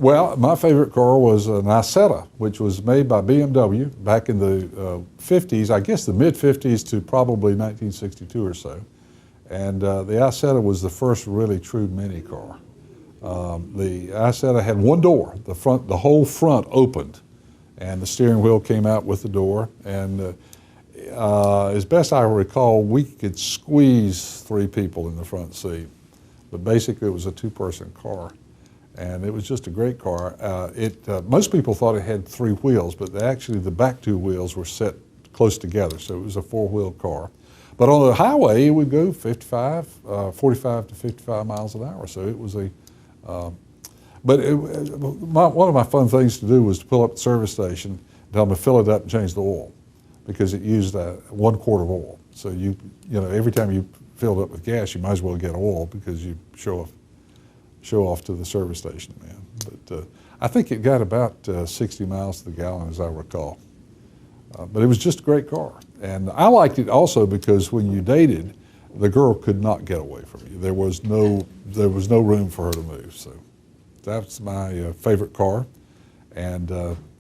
Well, my favorite car was an Isetta, which was made by BMW back in the 50s, I guess the mid-50s to probably 1962 or so. And the Isetta was the first really true mini car. The Isetta had one door, the whole front opened, and the steering wheel came out with the door. And as best I recall, we could squeeze 3 people in the front seat. But basically it was a 2-person car. And it was just a great car. Most people thought it had 3 wheels, but actually the back 2 wheels were set close together, so it was a 4-wheel car. But on the highway, it would go 45 to 55 miles an hour. So it was one of my fun things to do was to pull up at the service station, tell them to fill it up and change the oil, because it used 1 quart of oil. So you know, every time you filled up with gas, you might as well get oil because you show off to the service station, man. But I think it got about 60 miles to the gallon, as I recall. But it was just a great car. And I liked it also because when you dated, the girl could not get away from you. There was no room for her to move. So that's my favorite car, and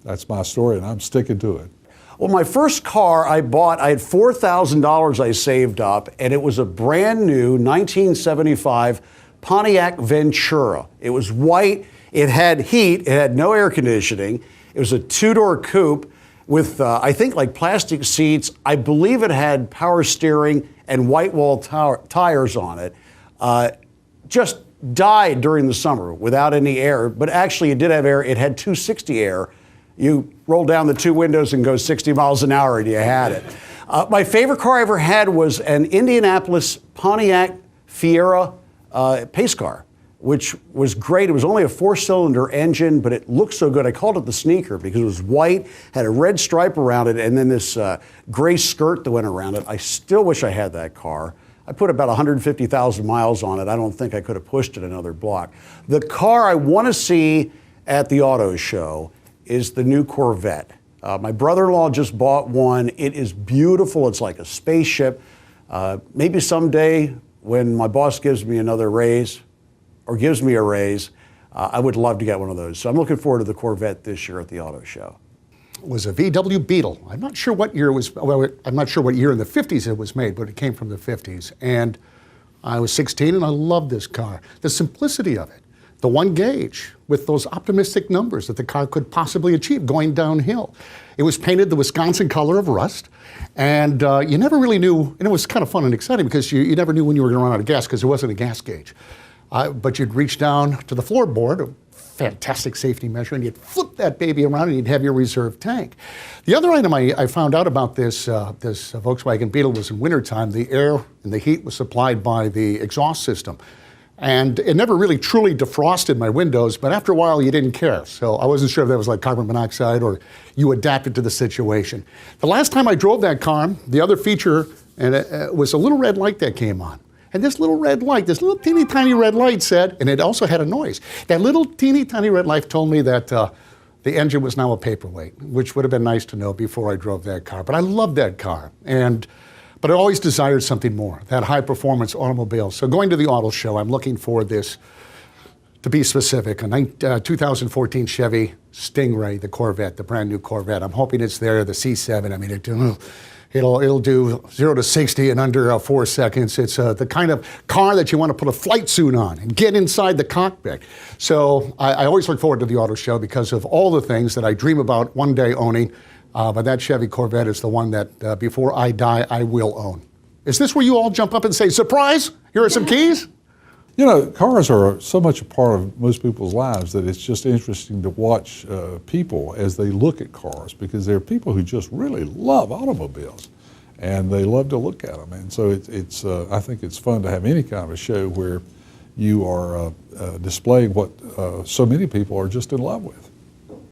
that's my story, and I'm sticking to it. Well, my first car I bought, I had $4,000 I saved up, and it was a brand new 1975 Pontiac Ventura. It was white, it had heat, it had no air conditioning. It was a 2-door coupe with, I think, like plastic seats. I believe it had power steering and white wall tires on it. Just died during the summer without any air, but actually it did have air. It had 260 air. You roll down the 2 windows and go 60 miles an hour and you had it. My favorite car I ever had was an Indianapolis Pontiac Fiera pace car, which was great. It was only a 4-cylinder engine, but it looked so good. I called it the sneaker because it was white, had a red stripe around it, and then this gray skirt that went around it. I still wish I had that car. I put about 150,000 miles on it. I don't think I could have pushed it another block. The car I want to see at the auto show is the new Corvette. My brother-in-law just bought one. It is beautiful. It's like a spaceship. Maybe someday when my boss gives me another raise, or gives me a raise, I would love to get one of those. So I'm looking forward to the Corvette this year at the auto show. It was a VW Beetle. I'm not sure what year it was, well, I'm not sure what year in the 50s it was made, but it came from the 50s. And I was 16 and I loved this car. The simplicity of it, the 1 gauge with those optimistic numbers that the car could possibly achieve going downhill. It was painted the Wisconsin color of rust, and you never really knew, and it was kind of fun and exciting because you never knew when you were going to run out of gas because there wasn't a gas gauge. But you'd reach down to the floorboard, a fantastic safety measure, and you'd flip that baby around and you'd have your reserve tank. The other item I found out about this Volkswagen Beetle was in wintertime, the air and the heat was supplied by the exhaust system. And it never really truly defrosted my windows, but after a while you didn't care. So I wasn't sure if that was like carbon monoxide or you adapted to the situation. The last time I drove that car, the other feature was a little red light that came on. And this little red light, this little teeny tiny red light said, and it also had a noise. That little teeny tiny red light told me that the engine was now a paperweight, which would have been nice to know before I drove that car. But I loved that car. But I always desired something more, that high performance automobile. So going to the auto show, I'm looking for this, to be specific, a 2014 Chevy Stingray, the Corvette, the brand new Corvette. I'm hoping it's there, the C7. I mean, it'll do 0 to 60 in under 4 seconds. It's the kind of car that you want to put a flight suit on and get inside the cockpit. So I always look forward to the auto show because of all the things that I dream about one day owning. But that Chevy Corvette is the one that before I die, I will own. Is this where you all jump up and say, surprise, here are some keys? You know, cars are so much a part of most people's lives that it's just interesting to watch people as they look at cars, because there are people who just really love automobiles and they love to look at them. And so I think it's fun to have any kind of a show where you are displaying what so many people are just in love with.